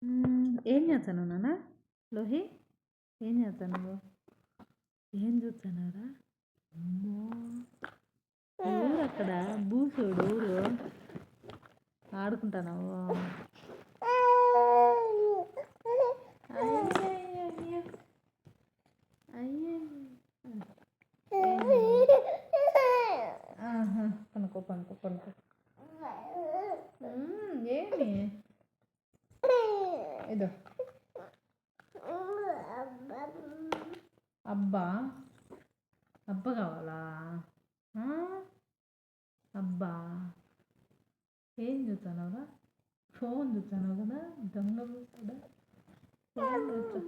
ఏం చేస్తాను నాన్న లోహి? ఏం చేస్తాను? ఏం చూస్తున్నారా? అమ్మో ఎవరు అక్కడ? బూసోడు ఎవరు? ఆడుకుంటున్నావు? అయ్యయ్యయ్యో అయ్యో పనుకో పనుకో పనుకో. ఏమి ఇదో అబ్బా అబ్బా కావాలా? అబ్బా ఏం చూస్తున్నావురా? ఫోన్ చూస్తున్నావు కదా దొంగ కూడా. ఫోన్ చూస్తా